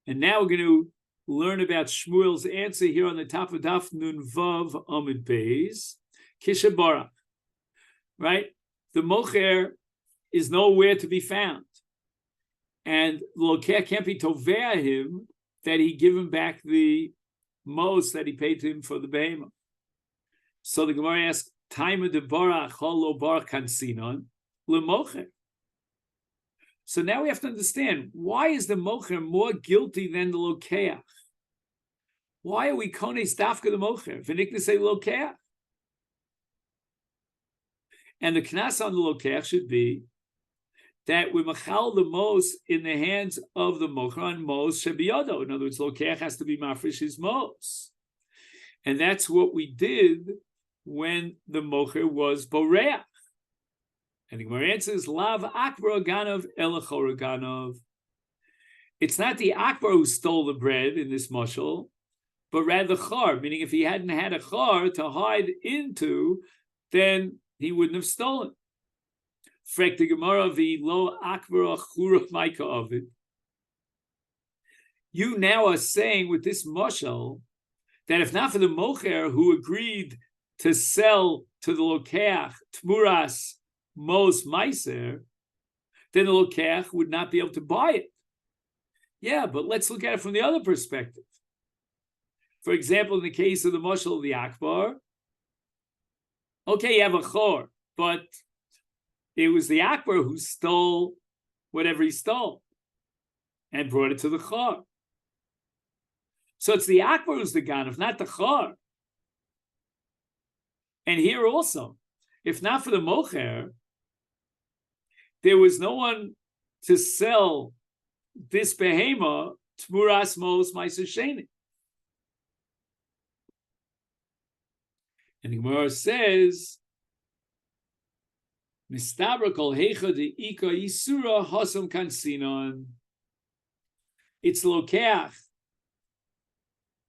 And now we're going to learn about Shmuel's answer here on the top of Daf Nun Vav Amud Beis. Kisha, right? The mocher is nowhere to be found. And Lokeh can't be tovea him that he give him back the most that he paid to him for the behemoth. So the Gemara asks, Taima de Barach Holo Bar Kansinon Lemocher. So now we have to understand, why is the mocher more guilty than the Lokeach? Why are we kones dafka the mocher? V'nikne say Lokeach. And the knas on the Lokeach should be that we machal the most in the hands of the mocher on mos shebiyodo. In other words, Lokeach has to be mafresh his mos. And that's what we did when the mocher was boreach. And the Gemara answers, Lav Akbar Ganov Elachor Ganov. It's not the Akbar who stole the bread in this mashal, but rather the Char, meaning if he hadn't had a Char to hide into, then he wouldn't have stolen. Frek the Gemara vi lo Akbar Achura Maika Ovid. You now are saying with this mashal that if not for the mocher who agreed to sell to the Lokeach Tmuras Mos Meiser, then the Lokeach would not be able to buy it. Yeah, but let's look at it from the other perspective. For example, in the case of the Mashal of the Akbar, okay, you have a Chor, but it was the Akbar who stole whatever he stole and brought it to the Chor. So it's the Akbar who's the Ganav, not the Chor. And here also, if not for the mocher, there was no one to sell this behema tmuras mos ma'aser sheni. And the Gemara says, "Mistabra kol heicha de ika isura hasam kansinon." It's Lokeach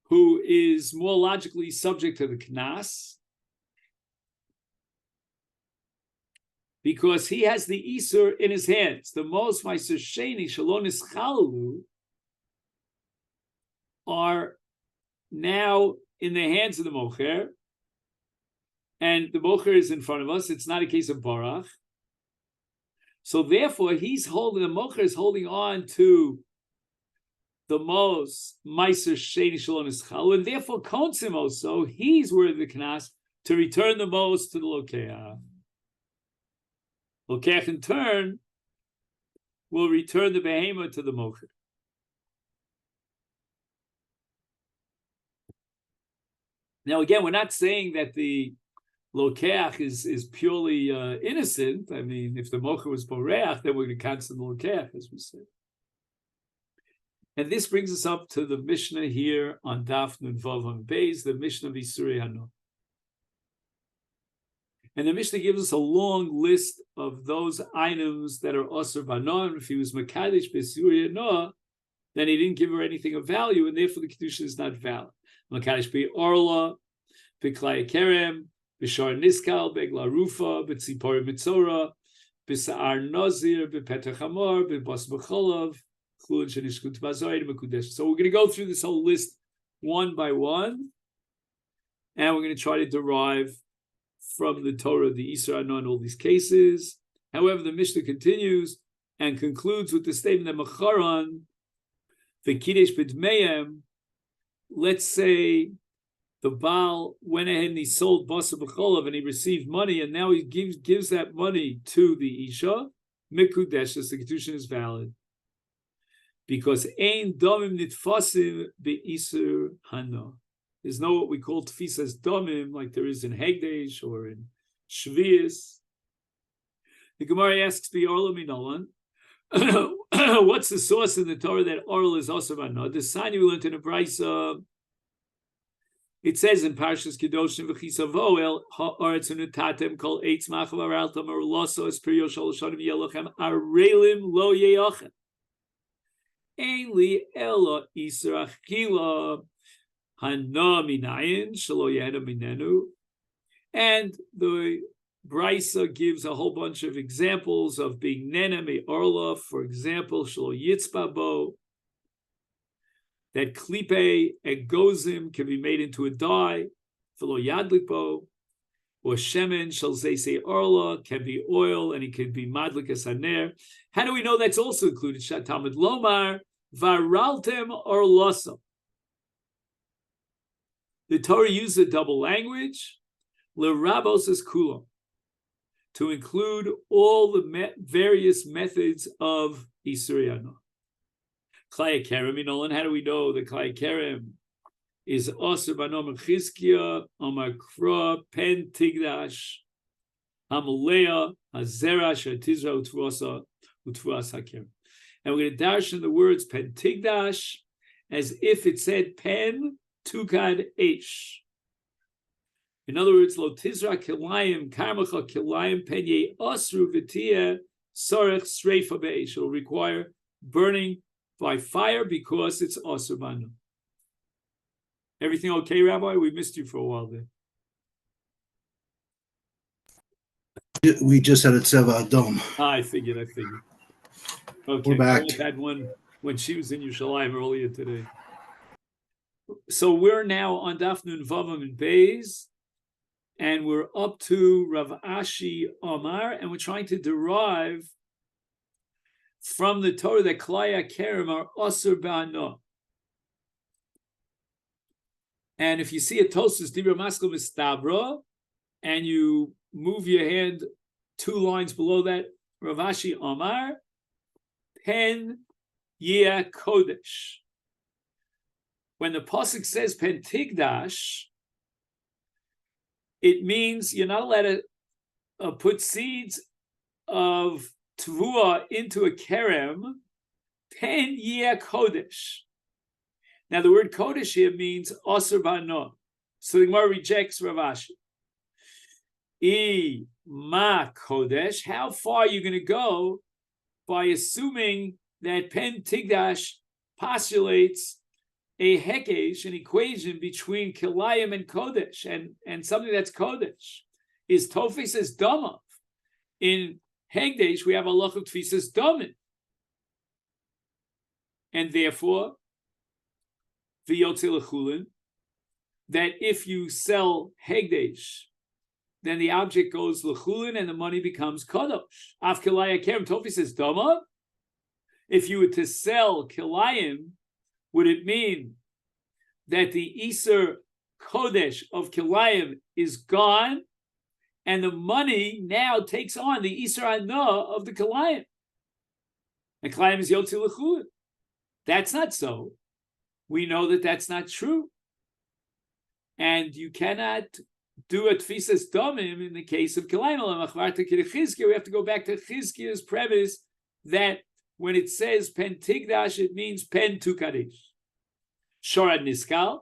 who is more logically subject to the knas, because he has the Isur in his hands. The most Ma'aser Sheni Shalonis Chalu are now in the hands of the Mocher, and the Mocher is in front of us. It's not a case of Barach. So therefore, the Mocher is holding on to the most Ma'aser Sheni Shalonis Chalu, and therefore Konsim also, he's worthy of the Knas to return the most to the Lokeach. Lokeach in turn will return the behemoth to the mocher. Now again, we're not saying that the Lokeach is purely innocent. I mean, if the mocher was boreach, then we're going to cancel the Lokeach, as we said. And this brings us up to the Mishnah here on Daf Nun Vav Amud Beis, the Mishnah of Isurei Hano. And the Mishnah gives us a long list of those items that are Osir Banon. If he was Makadesh B'Surei Hano, then he didn't give her anything of value, and therefore the Kiddushin is not valid. Makadesh B'Orla, B'Klai Kerem, B'Shar Niskal, B'Egla Rufa, B'Tzipori Mitzora, B'Sa'ar Nazir, B'Petach Hamor, B'Bas B'Cholav, Chulin Shenishkut B'Azoyed, B'Kudesh. So we're going to go through this whole list one by one, and we're going to try to derive from the Torah the Isra Ano in all these cases. However, the Mishnah continues and concludes with the statement that Macharan, V'Kidesh B'Dmeim, let's say the Baal went ahead and he sold Basa B'Cholav and he received money, and now he gives that money to the Isha, Mikudeshes, the Kiddushin is valid. Because Ein Domim Nitfasim Be'Isur Hana. There's no what we call Tfisas Domim, like there is in Hegdesh or in Shvius. The Gemara asks the Orla Minolan, what's the source in the Torah that Orla is also Hana? The sign you learned in a Brisa, it says in Parshas Kiddushin v'chisavo el ha'aretz unutatem kol eitz machav araltam or loso es periyo sholoshanim yelochem arelim lo yeyochem ein li elo isra achila hana minayin shelo yehena minenu. And the Brisa gives a whole bunch of examples of being nena me orla. For example, shelo yitzba bo. that klipe egozim can be made into a dye, v'lo yadlipo, or shemen shel zeisei orla can be oil, and it can be madlik as haner. How do we know that's also included? Talmud lomar varaltem orloso. The Torah used a double language, l'rabos es kulam, to include all the various methods of Isur Yana. Klai Kerem, Nolan, how do we know that Klai Kerem is Osir Banom Chizkiya, Amar Kra, Pen Tigdash, Hamalea, Hazera, Shatizra, Utruasa, Utruas Hakerem. And we're going to dash in the words Pen Tigdash as if it said Pen Tukad Eish. In other words, Lo Tizra Kilayim, Karmacha Kilayim, Penye Osru Vitia, Sorech Sreifa Be'esh. It will require burning by fire because it's Osur Banu. Everything okay, Rabbi? We missed you for a while there. We just had a Tzeva Adom. I figured. Okay, we're back. We had one when she was in Yerushalayim earlier today. So we're now on Daf Nun Vavam and Beis, and we're up to Rav Ashi Omar, and we're trying to derive from the Torah that Klaya Kerem are Osur Ba'ano. And if you see a Tosas Dibra Maskal Mistabra, and you move your hand 2 lines below that, Rav Ashi Omar, Pen Yeh Kodesh. When the pasuk says Pen Tigdash, it means you're not allowed to put seeds of Tvua into a kerem, Pen Yeh Kodesh. Now the word Kodesh here means Osir Ba'ano. So the Gemara rejects Rav Ashi. Ma Kodesh, how far are you going to go by assuming that Pen Tigdash postulates a hekesh, an equation between Kilayim and Kodesh, and something that's Kodesh? Is Tofis as Damav. In Hegdesh, we have Allah of Tfisas Domin. And therefore, V'yotze L'chulin, that if you sell Hegdesh, then the object goes L'chulin and the money becomes Kodesh. Af Kilaya Kerem, Tofis Damav. If you were to sell Kilayim, would it mean that the Isur Kodesh of Kilayim is gone, and the money now takes on the Isur Ana of the Kilayim? And Kilayim is Yotzi L'chulin. That's not so. We know that that's not true. And you cannot do a Tfisas Domim in the case of Kilayim. We have to go back to Chizkiya's premise that when it says Pen Tigdash, it means Pen Tukadesh. Shorad Niskal.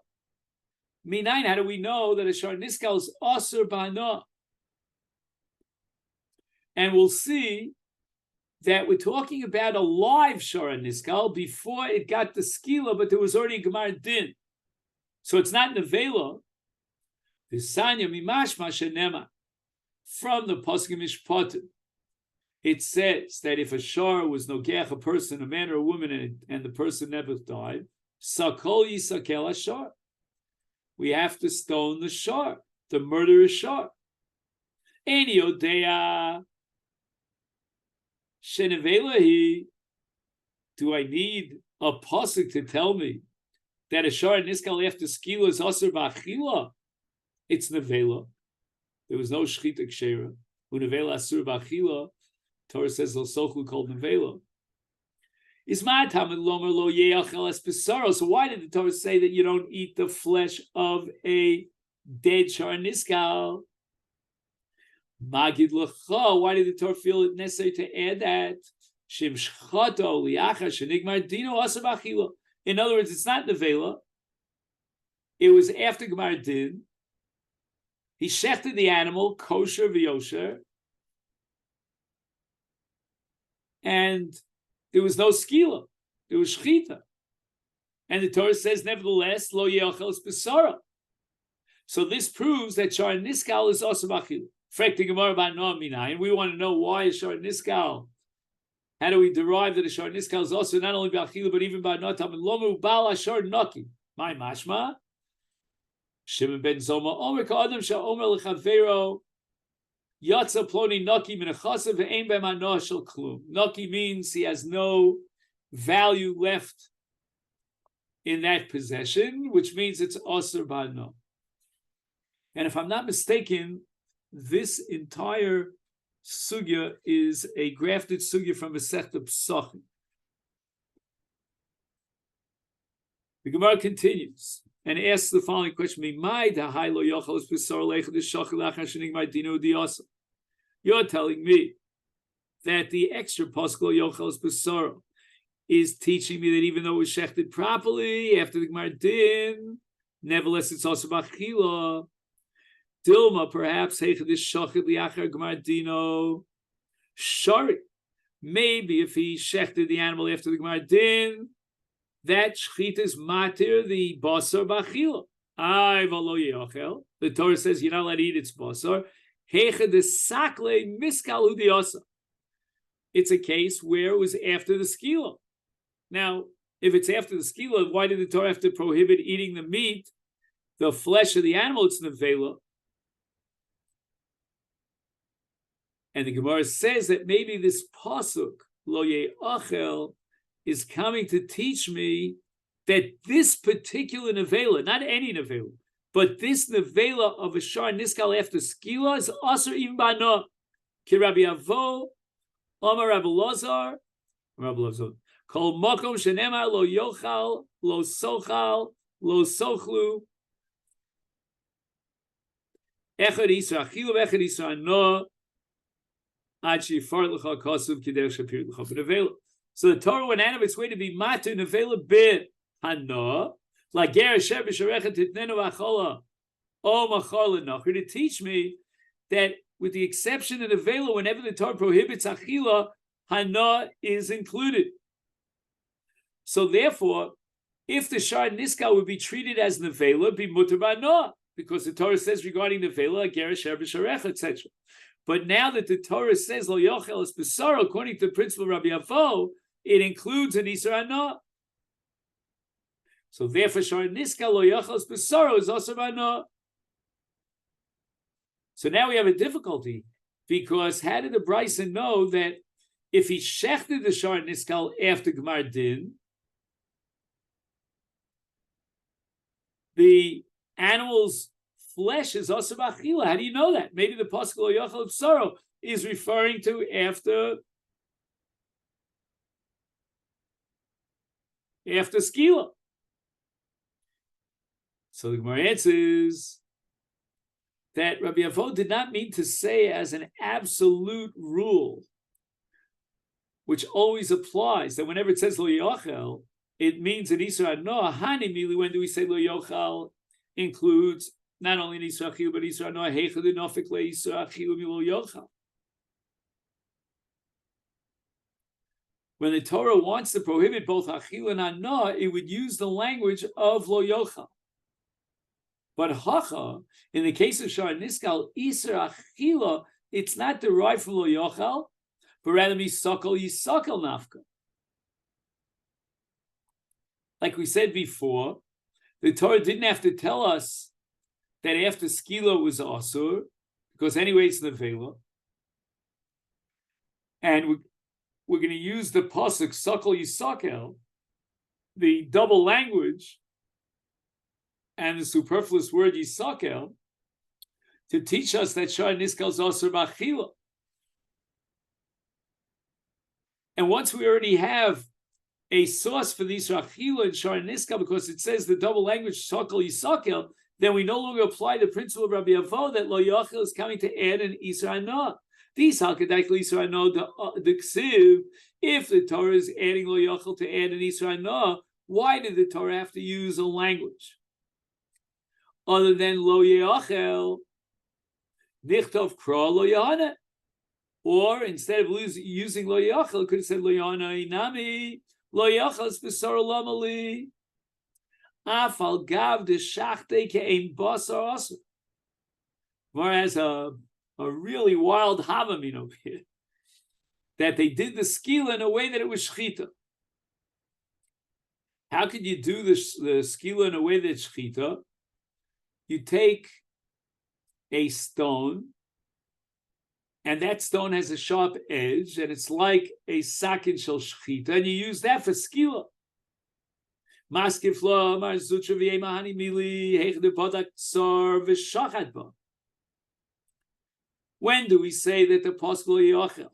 Minayin, how do we know that a Shorad Niskal is Osir Ba'ano? And we'll see that we're talking about a live Shorad Niskal before it got the Skila, but there was already a Gemar Din. So it's not Nevela. V'sanya Mimashma Shenema. From the Pasuk Mishpatim, it says that if a shor was nogeach, a person, a man or a woman, and the person never died, sakol yisakel hashor. We have to stone the shor, the murderous shor. Eni odea shenevelahi. Do I need a pasuk to tell me that a shor niskal after skila is aser b'achila? It's nevela. There was no shchita kshera. Unevela asur b'achila. Torah says Losochlu called Nevela. Is my time lomer lo yeachel es pesaro? So why did the Torah say that you don't eat the flesh of a dead shar niskal? Magid lecha. Why did the Torah feel it necessary to add that? Shim shchato liacha shenigmar dino asa b'achila. In other words, it's not Nevela. It was after Gemar Din. He shechted the animal kosher v'yosher, and there was no skila, there was shchita. And the Torah says, nevertheless, lo yeachel es besara. So this proves that shar niskal is also b'achila. Frek the Gemara about no minayin. We want to know why is shar niskal How do we derive that a shar niskal is also not only by achila but even by notam and lomu bal ashar naki? My mashma. Shimon ben Zoma Omer Ka'adam Sha'omer L'Chavero Yatza Ploni Naki Min Achasav Ve'ein B'Manoah Shel Klum. Naki means he has no value left in that possession, which means it's Aser Ba'no. And if I'm not mistaken, this entire sugya is a grafted sugya from Masechet Pesachim. The Gemara continues and asks the following question: You're telling me that the extra pasuk yochel besoro is teaching me that even though it was shechted properly after the Gemara din, nevertheless it's also bachila. Dilma, perhaps heichadish shachid liachar Gemara dino shari. Maybe if he shechted the animal after the Gemara din, that shchita is matir the basar b'achila. Ay v'lo yochel. The Torah says you're not allowed to eat its basar. Heicha de sakle miskal udiasa. It's a case where it was after the skila. Now, if it's after the skila, why did the Torah have to prohibit eating the meat, the flesh of the animal? It's nevela. And the Gemara says that maybe this pasuk lo ye'achel is coming to teach me that this particular nevela, not any nevela, but this nevela of a shar niskal after skila is also even by no. Ki Rabbi Avo, Omar Rabbi Lazar, Kol makom shenemar lo yochal, lo sochal, lo sochlu, echad isra achilu, echad isra no, ad shifar l'cha kasuv kidei shapir l'cha b'nevela. So the Torah went out of its way to be matu nevela bit hana, like gerasher b'sharecha titnenu achola, o machal l'nachar, to teach me that with the exception of nevela, whenever the Torah prohibits achila, hana is included. So therefore, if the shar niskal would be treated as nevela, it'd be mutar b'hana, because the Torah says regarding nevela, gerasher b'sharecha, etc. But now that the Torah says lo yochel es besaro, according to the principle of Rabbi Avo, it includes an Isra Hana. So therefore, shar niskal lo yochel es besaro is also Hana. So now we have a difficulty, because how did the Bryson know that if he shechted the shar niskal after Gemar Din, the animal's flesh is also b'achila? How do you know that? Maybe the pasuk lo yochel b'saro is referring to after skila. So the Gemara answers that Rabbi Avo did not mean to say as an absolute rule, which always applies, that whenever it says lo yochel, it means an Isra Noah. Hani mili, when do we say lo yochel includes not only an Isra Achil, but Isra Noah, heichad inofik le Isra Achil milo yochel. When the Torah wants to prohibit both Achil and Anah, it would use the language of lo yochel. But Hacha, in the case of Shar Niskal, Isra Achila, it's not derived from lo yochel, but rather misakal yisakal nafka. Like we said before, the Torah didn't have to tell us that after skila was asur, because anyway it's nevela, and we're going to use the pasuk sakal yisakel, the double language, and the superfluous word yisakel, to teach us that shar niskal is asur b'achila. And once we already have a source for the Isra Achila and Shar Niskal, because it says the double language Sakal Yisakel, then we no longer apply the principle of Rabbi Avo that Lo Yochel is coming to add an Isra Hana. These Halkadek Isra Hana, the Ksiv, if the Torah is adding Lo Yochel to add an Isra Hana, why did the Torah have to use a language other than Lo Yochel, Nichtov Kra Lo Yohana? Or instead of using Lo Yochel, it could have said Lo Yohana Inami, Lo Yachas b'sar lamali, afal gav de shachte ke'ein basar asur. Gemara has a really wild havamin over here. that they did the skila in a way that it was shchita. How could you do the skila in a way that's shchita? You take a stone, and that stone has a sharp edge, and it's like a sakin shel shchita, and you use that for skila. When do we say that the Pascal Yochel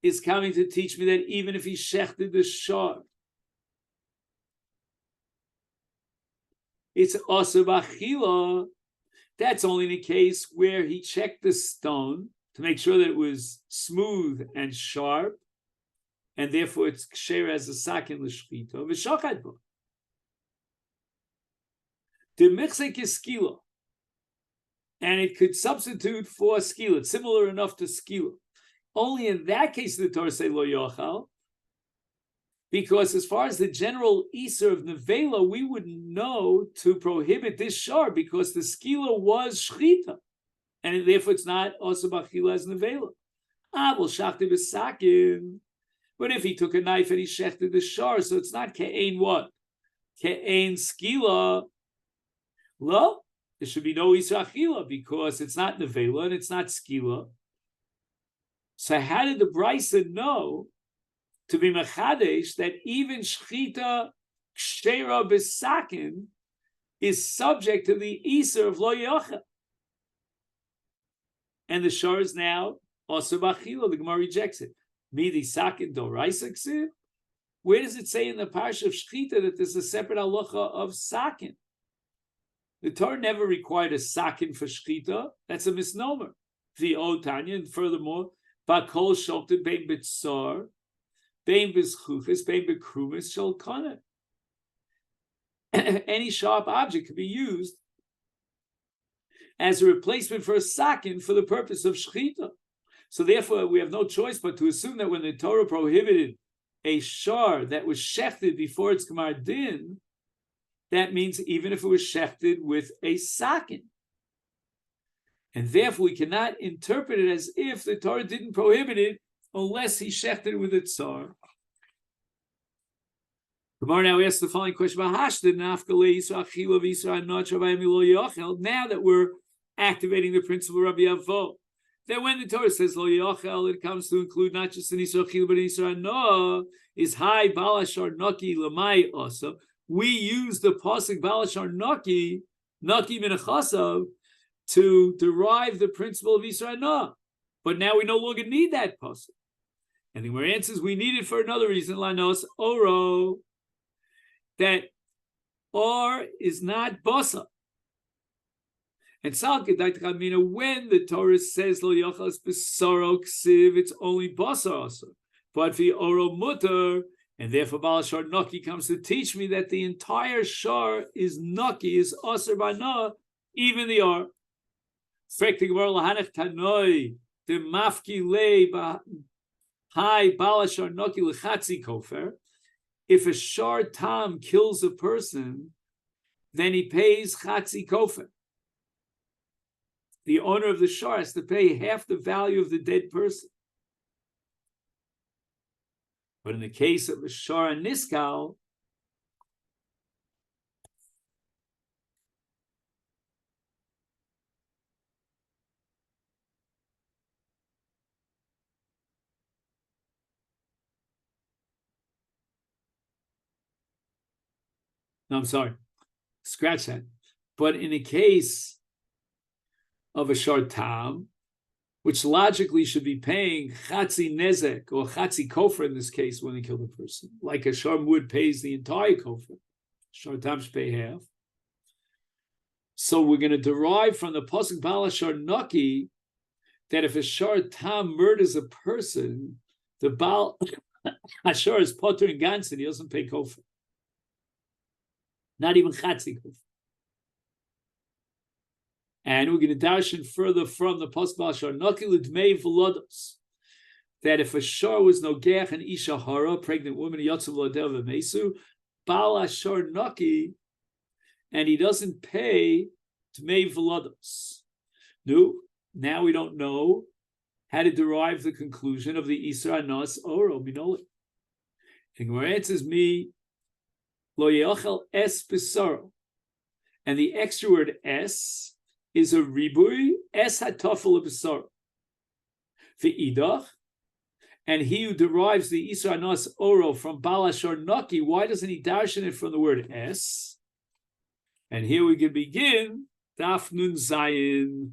is coming to teach me that even if he shechted the shard, it's also b'achila? That's only in a case where he checked the stone to make sure that it was smooth and sharp, and therefore it's ksher as a sakin l'shchita v'shachad bo. The michsek is skila, and it could substitute for skila. It's similar enough to skila. Only in that case the Torah say lo yochal, because as far as the general iser of nevela, we would know to prohibit this shar because the skila was shchita, and therefore it's not also b'achila as nevela. Well, shachti b'sakin. But if he took a knife and he shechted the shar, so it's not ke'ein what? Ke'ein skila. Well, there should be no iser achila because it's not nevela and it's not skila. So how did the Brisa know to be mechadesh that even shchita kshera b'sakin is subject to the iser of lo yochel? And the shor is now also b'achila. The Gemara rejects it. Midi sakin doraisa ksiv. Where does it say in the parsha of shchita that there's a separate halacha of sakin? The Torah never required a sakin for shchita. That's a misnomer. The old Tanya, and furthermore, bakol shofted bein b'tzar, bein b'zchuchis, bein b'krumis shel kana. Any sharp object can be used as a replacement for a sakin for the purpose of shchita. So therefore, we have no choice but to assume that when the Torah prohibited a shar that was shechted before its gemar din, that means even if it was shechted with a sakin. And therefore, we cannot interpret it as if the Torah didn't prohibit it unless he shechted it with a tsar. Gemara now asks the following question: now that we're activating the principle of Rabbi Avo, that when the Torah says lo yochel, it comes to include not just an isra achila but an isra no, is high balashar naki lamai also. We use the pasuk balashar naki min achasav to derive the principle of isra no, but now we no longer need that pasuk. And the Gemara answers we need it for another reason. Lanos oro, that or is not basa. And when the Torah says lo yochel b'saro ksiv, it's only basar also. But the oro mutter, and therefore balashar naki comes to teach me that the entire shar is naki, is aser b'na, even the or. Frekti gemara lahanech tanoi the mafki le hai balashar naki lechatzi kofer. If a shar tam kills a person, then he pays chatzi kofer. The owner of the shar has to pay half the value of the dead person. But in the case of a shar and niskal, no, I'm sorry, scratch that. But in the case of a shar tam, which logically should be paying chatzi nezek or chatzi kofer in this case when they kill the person, like a shar mud pays the entire kofer, shar tam should pay half. So we're going to derive from the pasuk balashar naki that if a shar tam murders a person, the bal ashar is potter and gansen, he doesn't pay kofer, not even chatzi kofer. And we're going to darshan further from the pasuk balashar naki l'dmei v'lodos, that if a shar was nogeach an isha hara, pregnant woman, yotzav l'odel v'mesu, balashar naki, and he doesn't pay dmei v'lodos. No, now we don't know how to derive the conclusion of the Isra Anas Oro Minoli. And Gemara answers me, Lo Yochel Es Besaro. And the extra word es is a ribui, es hatofel besaro. Ve'idach, and he who derives the Isra Anas Oro from Balashor Naki, why doesn't he darshan it from the word es? And here we can begin Daf Nun Zayin.